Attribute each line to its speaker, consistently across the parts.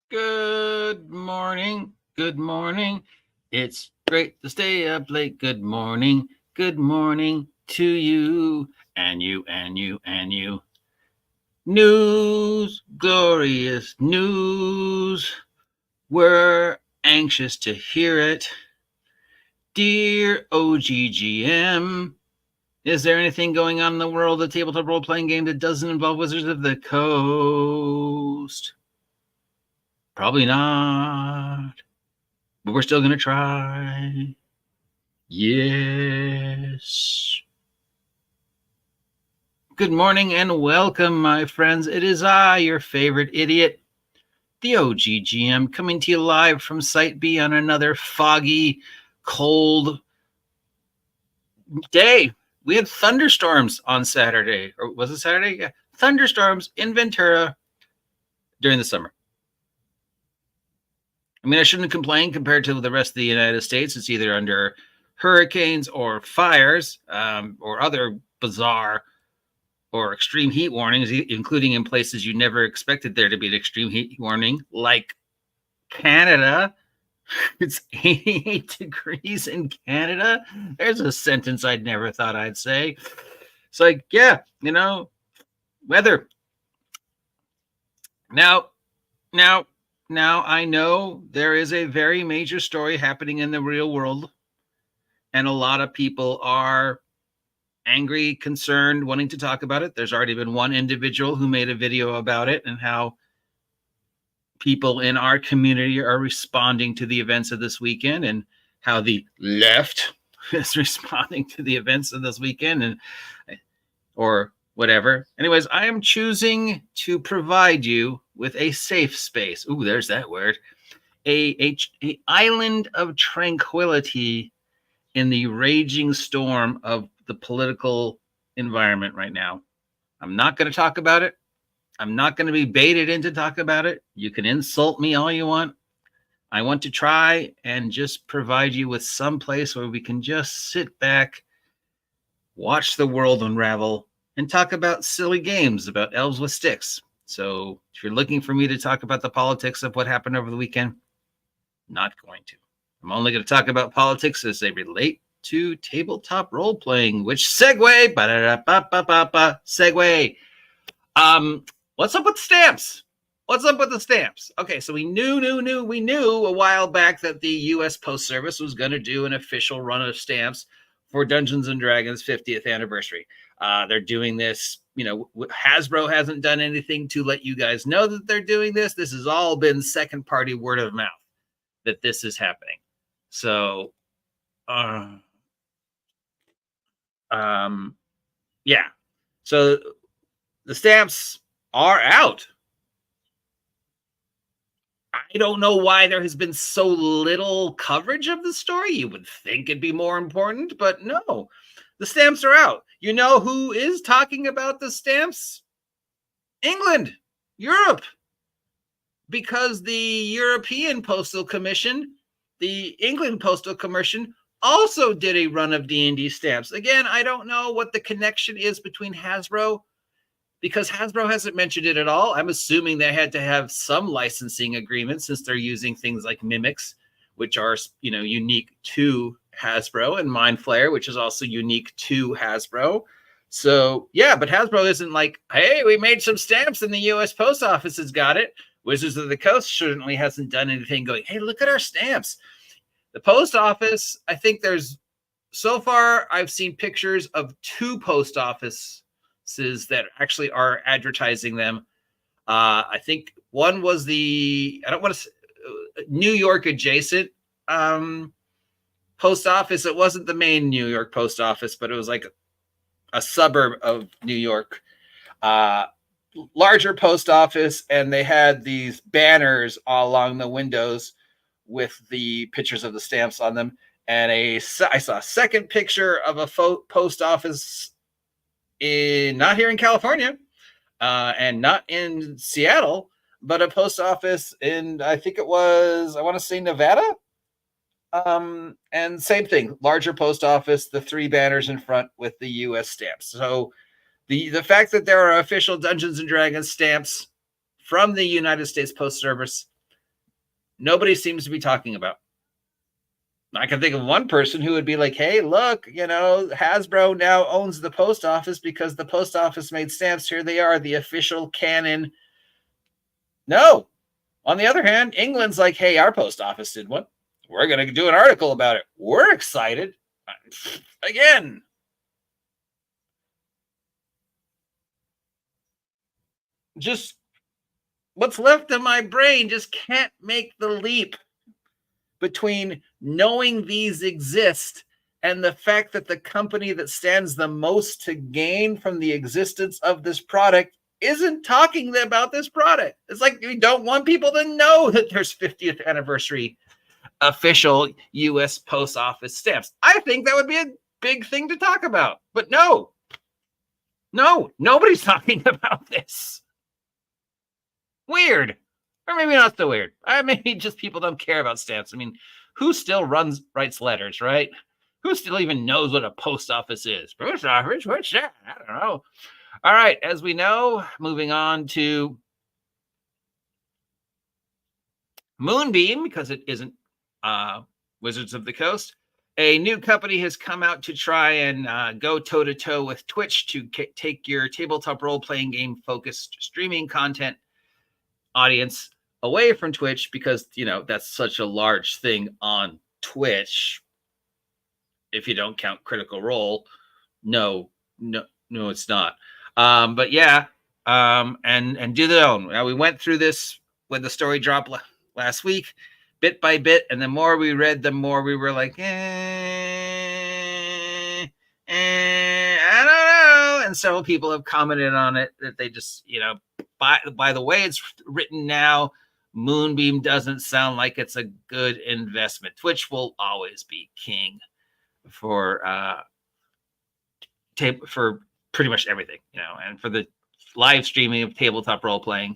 Speaker 1: Good morning. Good morning. It's great to stay up late. Good morning. Good morning to you and you and you and you. News, glorious news. We're anxious to hear it. Dear OGGM, is there anything going on in the world of tabletop role-playing game that doesn't involve Wizards of the Coast? Probably not. But we're still going to try. Yes. Good morning and welcome, my friends. It is I, your favorite idiot, the OGGM, coming to you live from Site B on another foggy, cold day. We had thunderstorms on Saturday. Or was it Saturday? Yeah. Thunderstorms in Ventura during the summer. I mean, I shouldn't complain compared to the rest of the United States. It's either under hurricanes or fires or other bizarre or extreme heat warnings, including in places you never expected there to be an extreme heat warning, like Canada. It's 88 degrees in Canada. There's a sentence I'd never thought I'd say. It's like, yeah, weather. Now, I know there is a very major story happening in the real world, and a lot of people are angry, concerned, wanting to talk about it. There's already been one individual who made a video about it and how people in our community are responding to the events of this weekend and how the left is responding to the events of this weekend and or whatever. Anyways, I am choosing to provide you with a safe space. Ooh, there's that word. A island of tranquility in the raging storm of the political environment right now. I'm not going to talk about it. I'm not going to be baited into talk about it. You can insult me all you want. I want to try and just provide you with some place where we can just sit back, watch the world unravel, and talk about silly games about elves with sticks. So if you're looking for me to talk about the politics of what happened over the weekend, not going to. I'm only going to talk about politics as they relate to tabletop role-playing, which segue, segue. What's up with stamps? What's up with the stamps? Okay, so we knew a while back that the U.S. Post Service was going to do an official run of stamps for Dungeons & Dragons 50th anniversary. They're doing this, Hasbro hasn't done anything to let you guys know that they're doing this. This has all been second-party word of mouth that this is happening. So, yeah. So the stamps are out. I don't know why there has been so little coverage of the story. You would think it'd be more important, but no. The stamps are out. You know who is talking about the stamps? England, Europe. Because the European Postal Commission, the England Postal Commission, also did a run of D&D stamps. Again, I don't know what the connection is between Hasbro, because Hasbro hasn't mentioned it at all. I'm assuming they had to have some licensing agreement since they're using things like mimics, which are, unique to Hasbro, and Mind Flayer, which is also unique to Hasbro. So, yeah, but Hasbro isn't like, hey, we made some stamps and the U.S. Post Office has got it. Wizards of the Coast certainly hasn't done anything going, hey, look at our stamps. The post office, I think so far I've seen pictures of 2 post offices that actually are advertising them. I think one was I don't want to say, New York adjacent post office. It wasn't the main New York post office, but it was like a suburb of New York. Larger post office, and they had these banners all along the windows with the pictures of the stamps on them. And I saw a second picture of a post office not here in California, and not in Seattle, but a post office in, I think it was, I want to say Nevada. And same thing, larger post office, the 3 banners in front with the U.S. stamps. So the fact that there are official Dungeons & Dragons stamps from the United States Post Service nobody seems to be talking about. I can think of one person who would be like, hey, look, you know, Hasbro now owns the post office because the post office made stamps. Here they are, the official canon. No. On the other hand, England's like, hey, our post office did one. We're going to do an article about it. We're excited. Again. Just what's left of my brain just can't make the leap between knowing these exist and the fact that the company that stands the most to gain from the existence of this product isn't talking about this product. It's like we don't want people to know that there's 50th anniversary official U.S. Post Office stamps. I think that would be a big thing to talk about. But no, nobody's talking about this. Weird. Or maybe not so weird. Maybe just people don't care about stamps. I mean, who still writes letters, right? Who still even knows what a post office is? Post office? What's that? I don't know. All right, as we know, moving on to Moonbeam, because it isn't Wizards of the Coast. A new company has come out to try and go toe-to-toe with Twitch to take your tabletop role-playing game-focused streaming content audience away from Twitch, because, you know, that's such a large thing on Twitch. If you don't count Critical Role, no, it's not. But yeah, and do their own. Now, we went through this when the story dropped last week, bit by bit, and the more we read, the more we were like, I don't know. And several people have commented on it that they just, you know, by the way it's written now, Moonbeam doesn't sound like it's a good investment. Twitch will always be king for pretty much everything, you know, and for the live streaming of tabletop role playing,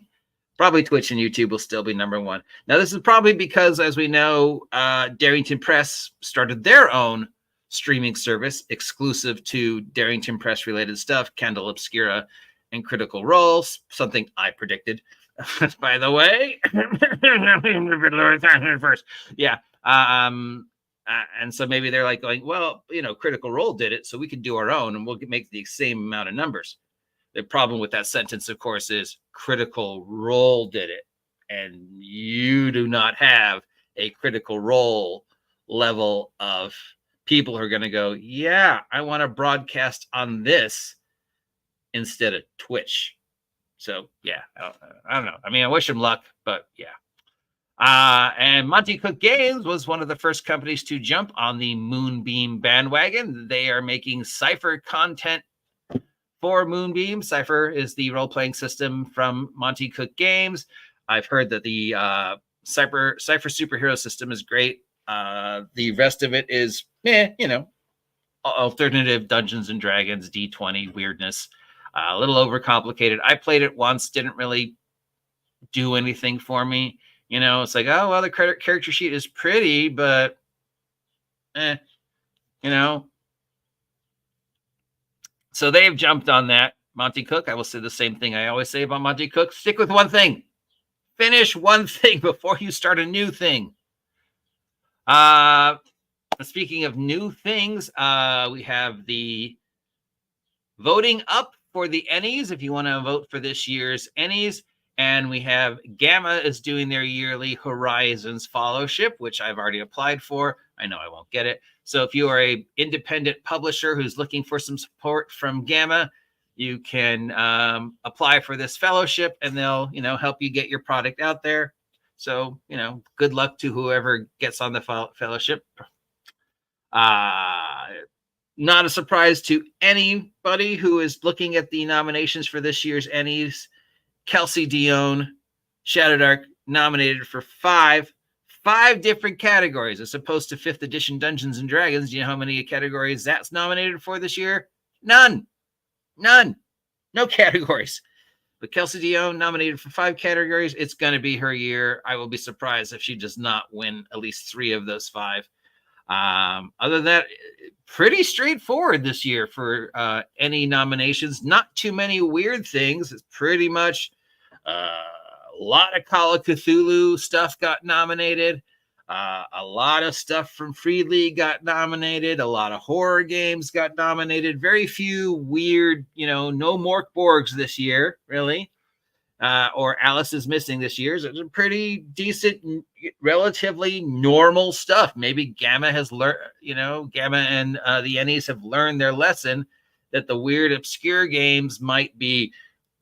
Speaker 1: probably Twitch and YouTube will still be number one. Now, this is probably because, as we know, Darrington Press started their own streaming service exclusive to Darrington Press related stuff, Candle Obscura and Critical Role, something I predicted, by the way. First, yeah. And so maybe they're like going, well, you know, Critical Role did it, so we can do our own and we'll make the same amount of numbers. The problem with that sentence, of course, is Critical Role did it, and you do not have a Critical Role level of people who are going to go, yeah, I want to broadcast on this instead of Twitch. So, yeah, I don't know. I mean, I wish them luck, but yeah. And Monty Cook Games was one of the first companies to jump on the Moonbeam bandwagon. They are making Cypher content for Moonbeam. Cypher is the role-playing system from Monty Cook Games. I've heard that the Cypher superhero system is great. The rest of it is, you know, alternative Dungeons and Dragons, D20 weirdness. A little overcomplicated. I played it once, didn't really do anything for me. You know, it's like, oh, well, the character sheet is pretty, but, you know. So they've jumped on that. Monty Cook, I will say the same thing I always say about Monty Cook. Stick with one thing. Finish one thing before you start a new thing. Speaking of new things, we have the voting up for the Ennies, if you want to vote for this year's Ennies. And we have Gamma is doing their yearly Horizons Fellowship, which I've already applied for. I know I won't get it. So if you are an independent publisher who's looking for some support from Gamma, you can apply for this fellowship, and they'll, you know, help you get your product out there. So, you know, good luck to whoever gets on the fellowship. Not a surprise to anybody who is looking at the nominations for this year's Ennies. Kelsey Dion, Shadowdark, nominated for five different categories, as opposed to 5th edition Dungeons and Dragons. Do you know how many categories that's nominated for this year? None. No categories. But Kelsey Dion nominated for 5 categories. It's going to be her year. I will be surprised if she does not win at least 3 of those 5. Other than that, pretty straightforward this year for any nominations. Not too many weird things. It's pretty much lot of Call of Cthulhu stuff got nominated. A lot of stuff from Free League got nominated. A lot of horror games got nominated. Very few weird, no Mork Borgs this year, really. Or Alice is Missing this year. So it's a pretty decent, relatively normal stuff. Maybe Gamma has learned, Gamma and the Ennies have learned their lesson that the weird, obscure games might be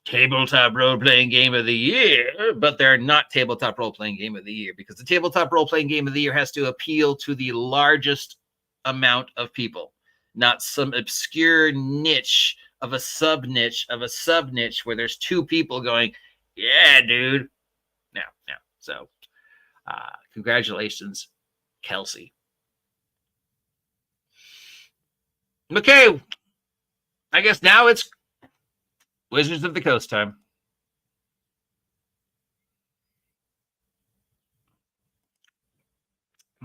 Speaker 1: tabletop role-playing game of the year, but they're not tabletop role-playing game of the year, because the tabletop role-playing game of the year has to appeal to the largest amount of people, not some obscure niche of a sub-niche of a sub-niche where there's two people going, yeah, dude. No. So congratulations, Kelsey. Okay, I guess now it's Wizards of the Coast time.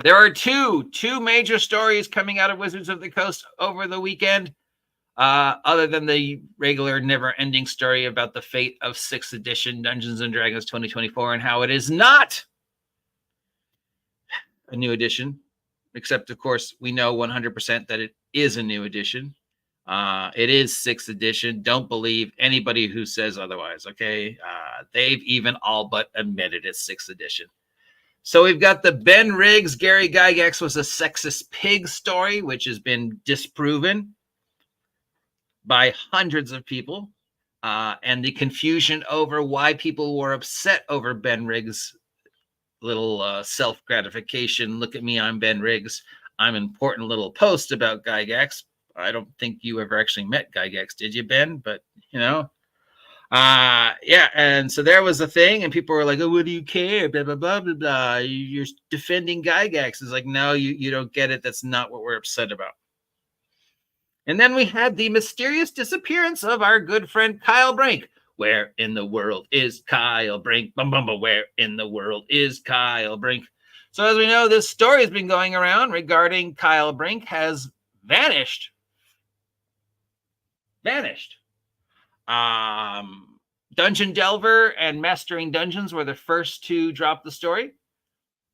Speaker 1: There are two major stories coming out of Wizards of the Coast over the weekend, other than the regular never-ending story about the fate of 6th edition Dungeons & Dragons 2024 and how it is not a new edition, except, of course, we know 100% that it is a new edition. It is 6th edition. Don't believe anybody who says otherwise, okay? They've even all but admitted it's 6th edition. So we've got the Ben Riggs, Gary Gygax was a sexist pig story, which has been disproven by hundreds of people. And the confusion over why people were upset over Ben Riggs' little self-gratification. Look at me, I'm Ben Riggs. I'm an important little post about Gygax. I don't think you ever actually met Gygax, did you, Ben? But, yeah. And so there was a thing, and people were like, oh, what do you care? Blah, blah, blah, blah, blah. You're defending Gygax. It's like, no, you don't get it. That's not what we're upset about. And then we had the mysterious disappearance of our good friend Kyle Brink. Where in the world is Kyle Brink? Where in the world is Kyle Brink? So as we know, this story has been going around regarding Kyle Brink has vanished. Dungeon Delver and Mastering Dungeons were the first to drop the story.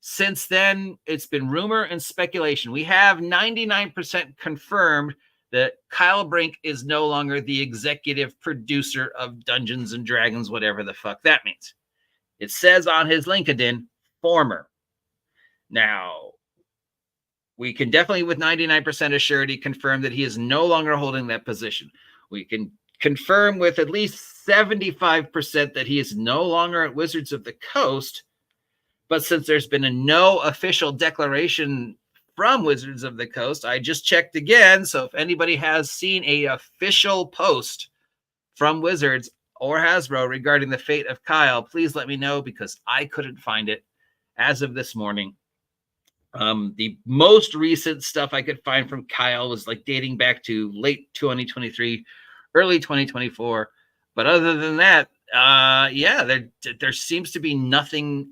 Speaker 1: Since then, it's been rumor and speculation. We have 99% confirmed that Kyle Brink is no longer the executive producer of Dungeons and Dragons, whatever the fuck that means. It says on his LinkedIn, former. Now, we can definitely with 99% assurity confirm that he is no longer holding that position. We can confirm with at least 75% that he is no longer at Wizards of the Coast. But since there's been no official declaration from Wizards of the Coast, I just checked again. So if anybody has seen an official post from Wizards or Hasbro regarding the fate of Kyle, please let me know, because I couldn't find it as of this morning. The most recent stuff I could find from Kyle was like dating back to late 2023, early 2024. But other than that, there seems to be nothing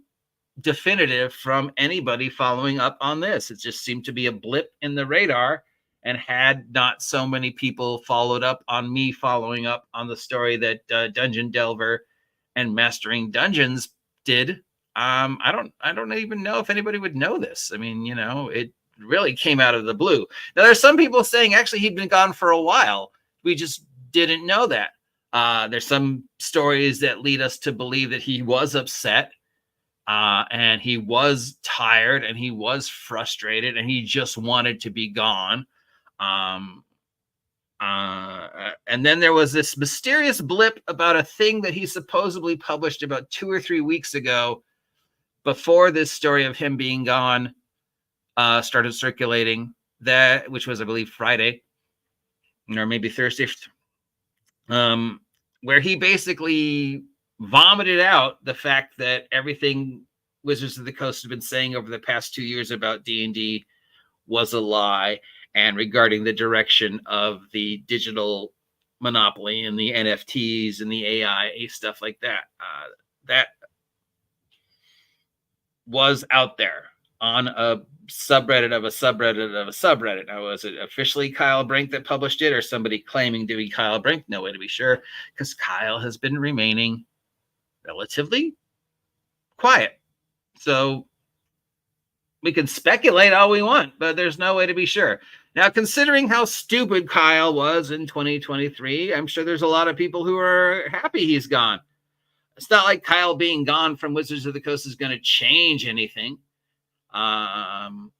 Speaker 1: definitive from anybody following up on this. It just seemed to be a blip in the radar, and had not so many people followed up on me following up on the story that Dungeon Delver and Mastering Dungeons did. I don't even know if anybody would know this. I mean, it really came out of the blue. Now, there's some people saying actually he'd been gone for a while. We just didn't know that. There's some stories that lead us to believe that he was upset, and he was tired, and he was frustrated, and he just wanted to be gone. And then there was this mysterious blip about a thing that he supposedly published about 2 or 3 weeks ago, before this story of him being gone started circulating, which was, I believe, Friday or maybe Thursday, where he basically vomited out the fact that everything Wizards of the Coast have been saying over the past 2 years about D&D was a lie, and regarding the direction of the digital monopoly and the NFTs and the AI stuff like that. That was out there on a subreddit of a subreddit of a subreddit. Now, was it officially Kyle Brink that published it, or somebody claiming to be Kyle Brink? No way to be sure, because Kyle has been remaining relatively quiet. So we can speculate all we want, but there's no way to be sure. Now, considering how stupid Kyle was in 2023, I'm sure there's a lot of people who are happy he's gone. It's not like Kyle being gone from Wizards of the Coast is going to change anything. Kyle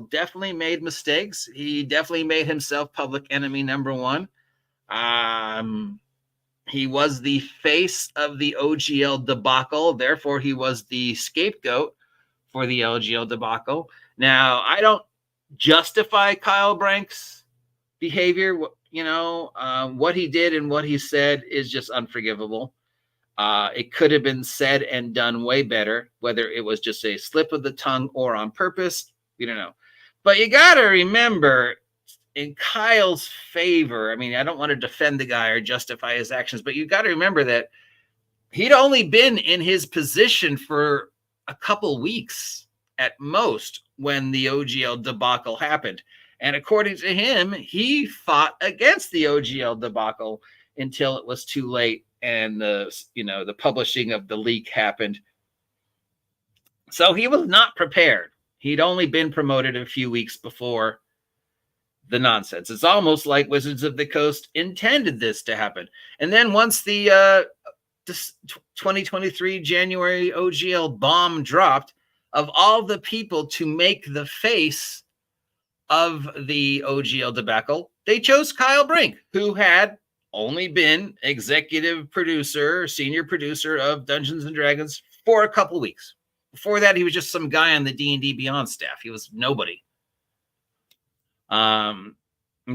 Speaker 1: definitely made mistakes. He definitely made himself public enemy number one. He was the face of the OGL debacle. Therefore, he was the scapegoat for the OGL debacle. Now, I don't justify Kyle Brank's behavior. What he did and what he said is just unforgivable. It could have been said and done way better, whether it was just a slip of the tongue or on purpose. We don't know. But you got to remember, in Kyle's favor, I mean, I don't want to defend the guy or justify his actions, but you got to remember that he'd only been in his position for a couple weeks at most when the OGL debacle happened. And according to him, he fought against the OGL debacle until it was too late and the publishing of the leak happened. So he was not prepared. He'd only been promoted a few weeks before the nonsense. It's almost like Wizards of the Coast intended this to happen. And then once the 2023 January OGL bomb dropped, of all the people to make the face of the OGL debacle, they chose Kyle Brink, who had only been executive producer, senior producer of Dungeons and Dragons for a couple weeks. Before that, he was just some guy on the D&D Beyond staff. He was nobody. And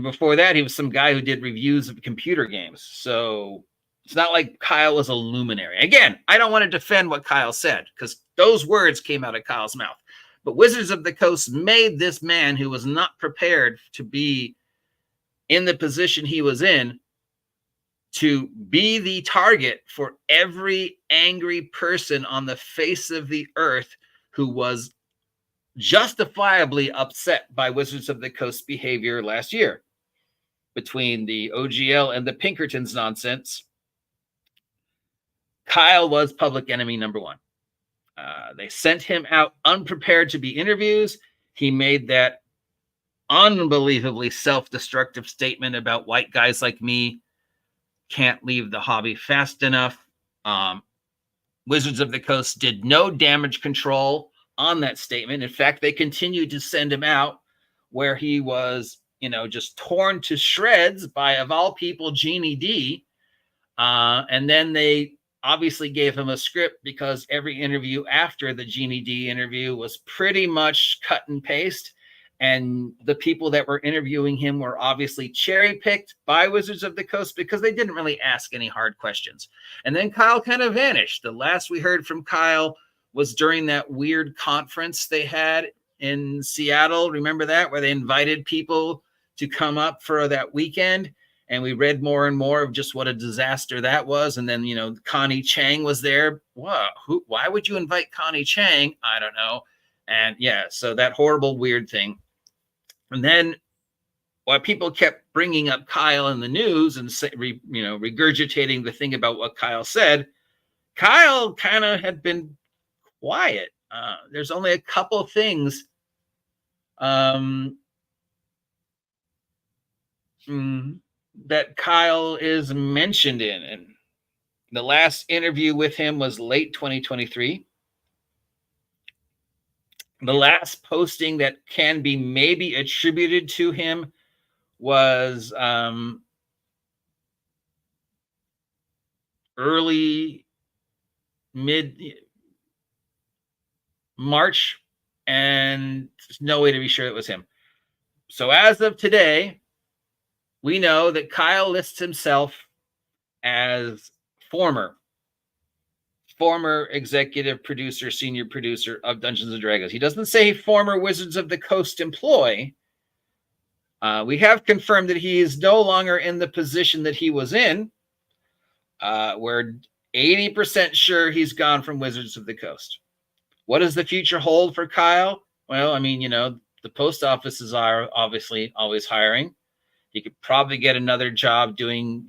Speaker 1: before that, he was some guy who did reviews of computer games. So it's not like Kyle was a luminary. Again, I don't want to defend what Kyle said because those words came out of Kyle's mouth. But Wizards of the Coast made this man who was not prepared to be in the position he was in to be the target for every angry person on the face of the earth who was justifiably upset by Wizards of the Coast behavior last year. Between the OGL and the Pinkertons nonsense, Kyle was public enemy number one. They sent him out unprepared to be interviews. He made that unbelievably self-destructive statement about white guys like me can't leave the hobby fast enough. Wizards of the Coast did no damage control on that statement. In fact, they continued to send him out where he was, just torn to shreds by, of all people, Jeannie D. And then they obviously gave him a script because every interview after the Jeannie D interview was pretty much cut and paste. And the people that were interviewing him were obviously cherry-picked by Wizards of the Coast because they didn't really ask any hard questions. And then Kyle kind of vanished. The last we heard from Kyle was during that weird conference they had in Seattle. Remember that? Where they invited people to come up for that weekend. And we read more and more of just what a disaster that was. And then, Connie Chang was there. Why would you invite Connie Chang? I don't know. And yeah, so that horrible, weird thing. And then while people kept bringing up Kyle in the news and regurgitating the thing about what Kyle said, Kyle kind of had been quiet. There's only a couple things that Kyle is mentioned in. And the last interview with him was late 2023. The last posting that can be maybe attributed to him was early, mid-March, and there's no way to be sure it was him. So as of today, we know that Kyle lists himself as former executive producer, senior producer of Dungeons and Dragons. He doesn't say former Wizards of the Coast employee. We have confirmed that he is no longer in the position that he was in. We're 80% sure he's gone from Wizards of the Coast. What does the future hold for Kyle? Well, I mean, the post offices are obviously always hiring. He could probably get another job doing,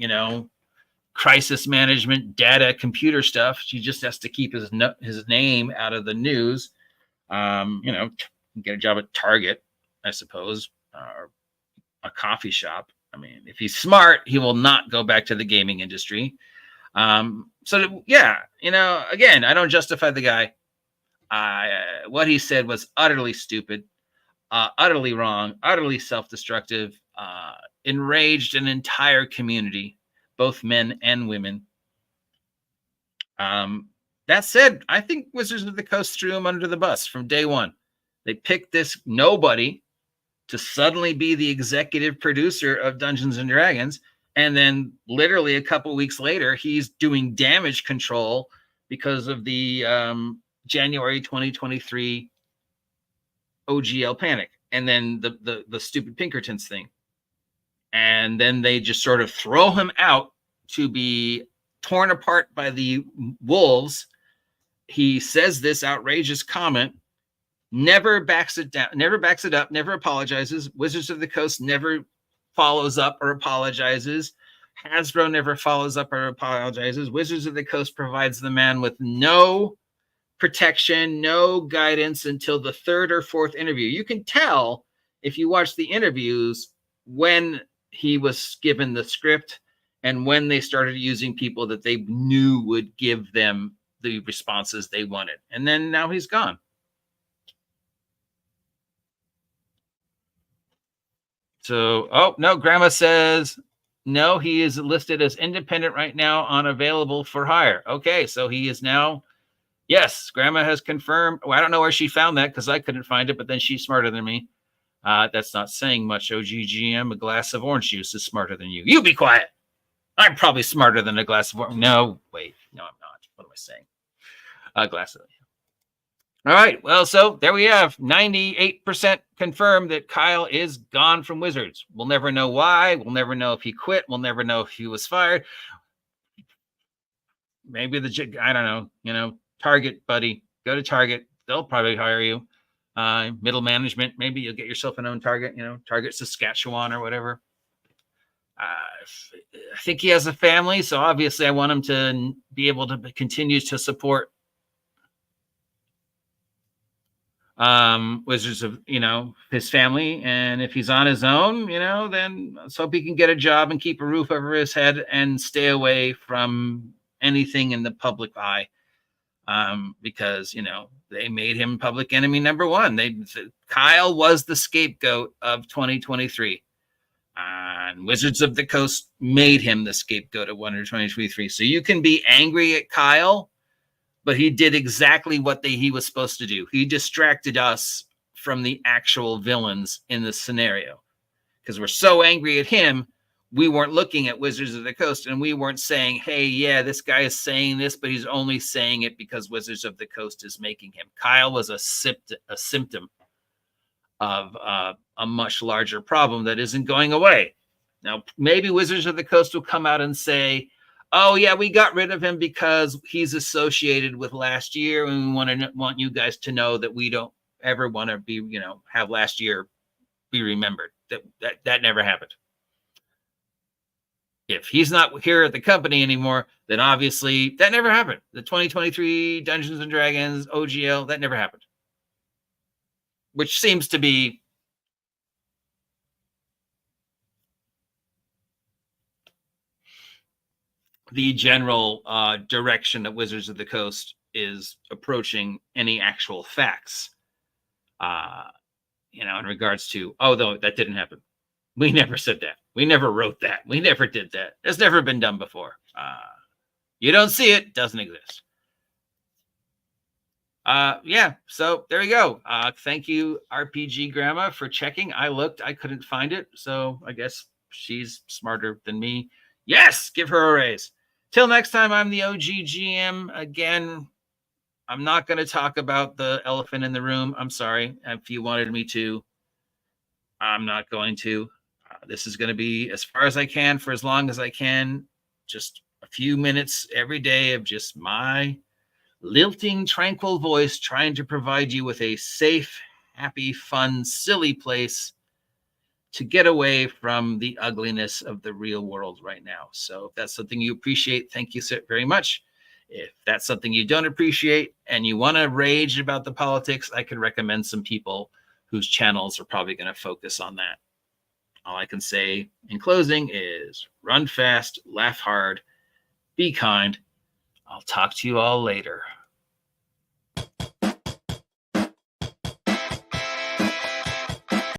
Speaker 1: crisis management, data, computer stuff. She just has to keep his name out of the news. Get a job at Target, I suppose, or a coffee shop. I mean, if he's smart, he will not go back to the gaming industry. Again, I don't justify the guy. What he said was utterly stupid, utterly wrong, utterly self-destructive, enraged an entire community, both men and women. That said, I think Wizards of the Coast threw him under the bus from day one. They picked this nobody to suddenly be the executive producer of Dungeons and Dragons. And then literally a couple weeks later, he's doing damage control because of the January 2023 OGL panic. And then the stupid Pinkertons thing. And then they just sort of throw him out to be torn apart by the wolves. He says this outrageous comment, never backs it down, never backs it up, never apologizes. Wizards of the Coast never follows up or apologizes. Hasbro never follows up or apologizes. Wizards of the Coast provides the man with no protection, no guidance until the third or fourth interview. You can tell if you watch the interviews when he was given the script and when they started using people that they knew would give them the responses they wanted. And then now he's gone. So, oh, no, Grandma says, no, he is listed as independent right now on available for hire. Okay, so he is now, yes, Grandma has confirmed. Well, I don't know where she found that because I couldn't find it, but then she's smarter than me. That's not saying much, OGGM. A glass of orange juice is smarter than you. You be quiet. I'm probably smarter than a glass of orange. No, wait. No, I'm not. What am I saying? A glass of. All right. Well, so there we have 98% confirmed that Kyle is gone from Wizards. We'll never know why. We'll never know if he quit. We'll never know if he was fired. Maybe I don't know, Target, buddy. Go to Target. They'll probably hire you. Middle management. Maybe you'll get yourself an own Target, Target Saskatchewan or whatever. I think he has a family, so obviously I want him to be able to continue to support Wizards of, his family. And if he's on his own, then let's hope he can get a job and keep a roof over his head and stay away from anything in the public eye. Because, they made him public enemy number one. Kyle was the scapegoat of 2023. And Wizards of the Coast made him the scapegoat of 2023. So you can be angry at Kyle, but he did exactly what he was supposed to do. He distracted us from the actual villains in the scenario. Because we're so angry at him, we weren't looking at Wizards of the Coast and we weren't saying, hey, yeah, this guy is saying this, but he's only saying it because Wizards of the Coast is making him. Kyle was a symptom of a much larger problem that isn't going away. Now, maybe Wizards of the Coast will come out and say, oh, yeah, we got rid of him because he's associated with last year, and we want you guys to know that we don't ever want to be, have last year be remembered. That never happened. If he's not here at the company anymore, then obviously that never happened. The 2023 Dungeons and Dragons OGL, that never happened. Which seems to be the general direction that Wizards of the Coast is approaching any actual facts, in regards to, oh, no, that didn't happen. We never said that. We never wrote that. We never did that. It's never been done before. You don't see it, doesn't exist. Yeah, so there you go. Thank you, RPG Grandma, for checking. I looked, I couldn't find it, so I guess she's smarter than me. Yes, give her a raise. Till next time, I'm the OGGM. Again, I'm not going to talk about the elephant in the room. I'm sorry. If you wanted me to, I'm not going to. This is going to be as far as I can for as long as I can. Just a few minutes every day of just my lilting, tranquil voice trying to provide you with a safe, happy, fun, silly place to get away from the ugliness of the real world right now. So if that's something you appreciate, thank you so very much. If that's something you don't appreciate and you want to rage about the politics, I could recommend some people whose channels are probably going to focus on that. All I can say in closing is run fast, laugh hard, be kind. I'll talk to you all later.